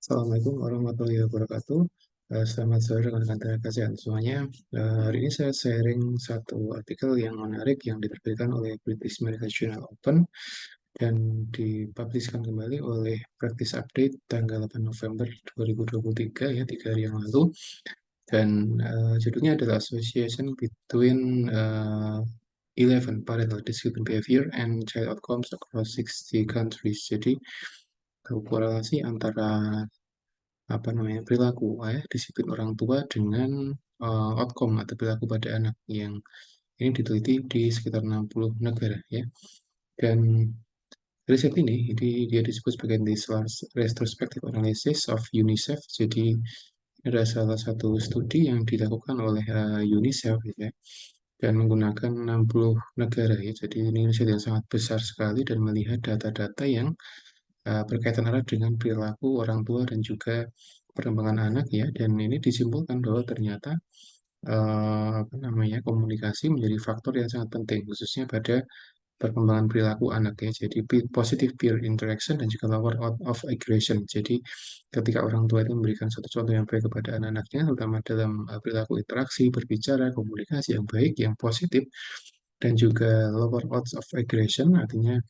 Assalamualaikum warahmatullahi wabarakatuh. Selamat sore rekan-rekan tenaga kesehatan semuanya. Hari ini saya sharing satu artikel yang menarik yang diterbitkan oleh British Medical Journal Open dan dipublishkan kembali oleh Practice Update tanggal 8 November 2023 ya, 3 hari yang lalu. Dan judulnya adalah Association Between 11 Parental Discipline Behavior and Child Outcomes Across 60 Countries. Jadi korelasi antara perilaku disiplin orang tua dengan outcome atau perilaku pada anak yang ini diteliti di sekitar 60 negara ya. Dan riset ini dia disebut sebagai this retrospective analysis of UNICEF. Jadi ini adalah salah satu studi yang dilakukan oleh UNICEF ya, dan menggunakan 60 negara ya. Jadi ini riset yang sangat besar sekali dan melihat data-data yang berkaitan erat dengan perilaku orang tua dan juga perkembangan anak ya. Dan ini disimpulkan bahwa ternyata komunikasi menjadi faktor yang sangat penting khususnya pada perkembangan perilaku anak ya. Jadi positive peer interaction dan juga lower out of aggression. Jadi ketika orang tua itu memberikan satu contoh yang baik kepada anak-anaknya, terutama dalam perilaku interaksi, berbicara, komunikasi yang baik, yang positif, dan juga lower out of aggression, artinya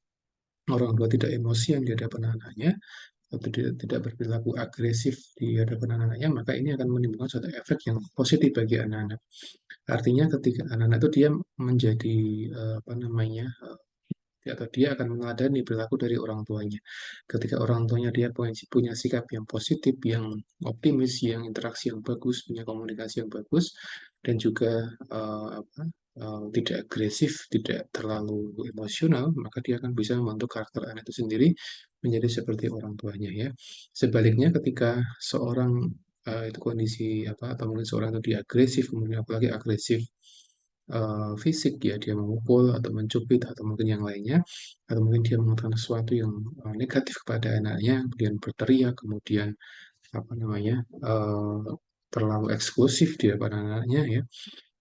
orang tua tidak emosian di hadapan anaknya, atau tidak berperilaku agresif di hadapan anak-anaknya, maka ini akan menimbulkan suatu efek yang positif bagi anak-anak. Artinya ketika anak-anak itu dia menjadi atau dia akan meneladani perilaku dari orang tuanya. Ketika orang tuanya dia punya sikap yang positif, yang optimis, yang interaksi yang bagus, punya komunikasi yang bagus, dan juga tidak agresif, tidak terlalu emosional, maka dia akan bisa membentuk karakter anak itu sendiri menjadi seperti orang tuanya ya. Sebaliknya ketika seorang itu kondisi atau mungkin seorang itu dia agresif, kemudian apalagi agresif fisik ya, dia memukul atau mencubit atau mungkin yang lainnya, atau mungkin dia mengatakan sesuatu yang negatif kepada anaknya, kemudian berteriak, kemudian apa namanya eh, terlalu eksklusif di depan anaknya ya.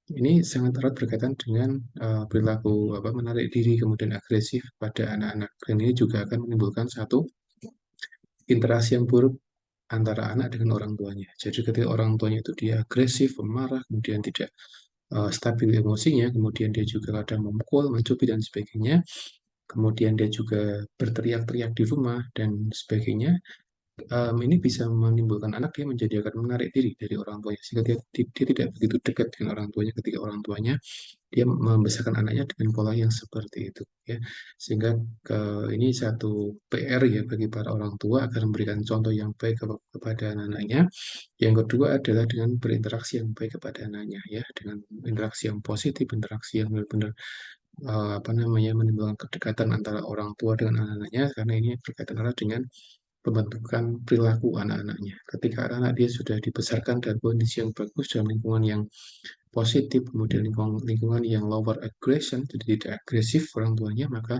Ini sangat erat berkaitan dengan perilaku menarik diri kemudian agresif pada anak-anak, dan ini juga akan menimbulkan satu interaksi yang buruk antara anak dengan orang tuanya. Jadi ketika orang tuanya itu dia agresif, pemarah, kemudian tidak stabil emosinya, kemudian dia juga kadang memukul, mencubit dan sebagainya, kemudian dia juga berteriak-teriak di rumah dan sebagainya. Ini bisa menimbulkan anak dia menjadi akan menarik diri dari orang tuanya sehingga dia tidak begitu dekat dengan orang tuanya ketika orang tuanya dia membesarkan anaknya dengan pola yang seperti itu ya. Sehingga ini satu PR ya bagi para orang tua agar memberikan contoh yang baik kepada anak-anaknya. Yang kedua adalah dengan berinteraksi yang baik kepada anaknya ya, dengan interaksi yang positif, interaksi yang benar-benar menimbulkan kedekatan antara orang tua dengan anak-anaknya, karena ini berkaitan erat dengan pembentukan perilaku anak-anaknya. Ketika anak-anak dia sudah dibesarkan dalam kondisi yang bagus, dalam lingkungan yang positif, kemudian lingkungan yang lower aggression, jadi tidak agresif orang tuanya, maka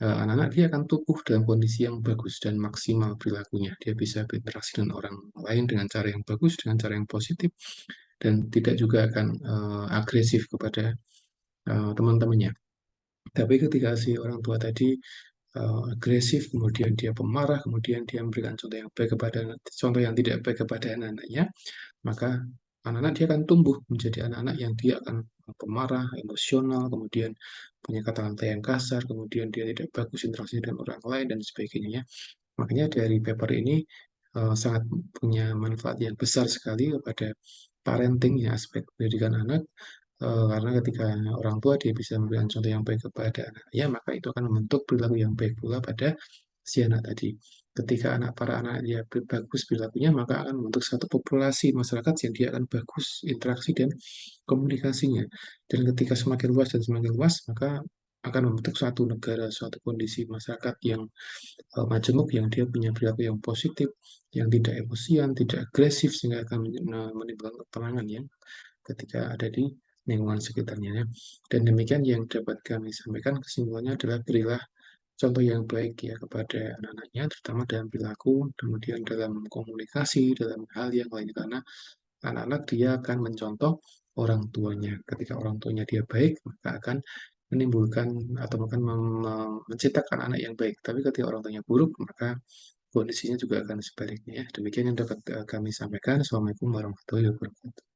anak-anak dia akan tumbuh dalam kondisi yang bagus dan maksimal perilakunya. Dia bisa berinteraksi dengan orang lain dengan cara yang bagus, dengan cara yang positif, dan tidak juga akan agresif kepada teman-temannya. Tapi ketika si orang tua tadi agresif, kemudian dia pemarah, kemudian dia memberikan contoh yang tidak baik kepada anak-anaknya, maka anak-anak dia akan tumbuh menjadi anak-anak yang dia akan pemarah, emosional, kemudian punya kata-kata yang kasar, kemudian dia tidak bagus interaksi dengan orang lain dan sebagainya. Makanya dari paper ini sangat punya manfaat yang besar sekali kepada parenting ya, aspek pendidikan anak. Karena ketika orang tua dia bisa memberikan contoh yang baik kepada anaknya, maka itu akan membentuk perilaku yang baik pula pada si anak tadi. Ketika para anak dia bagus perilakunya, maka akan membentuk satu populasi masyarakat yang dia akan bagus interaksi dan komunikasinya. Dan ketika semakin luas dan semakin luas, maka akan membentuk suatu negara, suatu kondisi masyarakat yang majemuk, yang dia punya perilaku yang positif, yang tidak emosian, tidak agresif, sehingga akan menimbulkan ketenangan ya ketika ada di lingkungan sekitarnya ya. Dan demikian yang dapat kami sampaikan, kesimpulannya adalah berilah contoh yang baik ya kepada anak-anaknya, terutama dalam perilaku, kemudian dalam komunikasi, dalam hal yang lain, karena anak-anak dia akan mencontoh orang tuanya. Ketika orang tuanya dia baik, maka akan menimbulkan atau akan menciptakan anak yang baik. Tapi ketika orang tuanya buruk, maka kondisinya juga akan sebaliknya ya. Demikian yang dapat kami sampaikan. Assalamualaikum warahmatullahi wabarakatuh.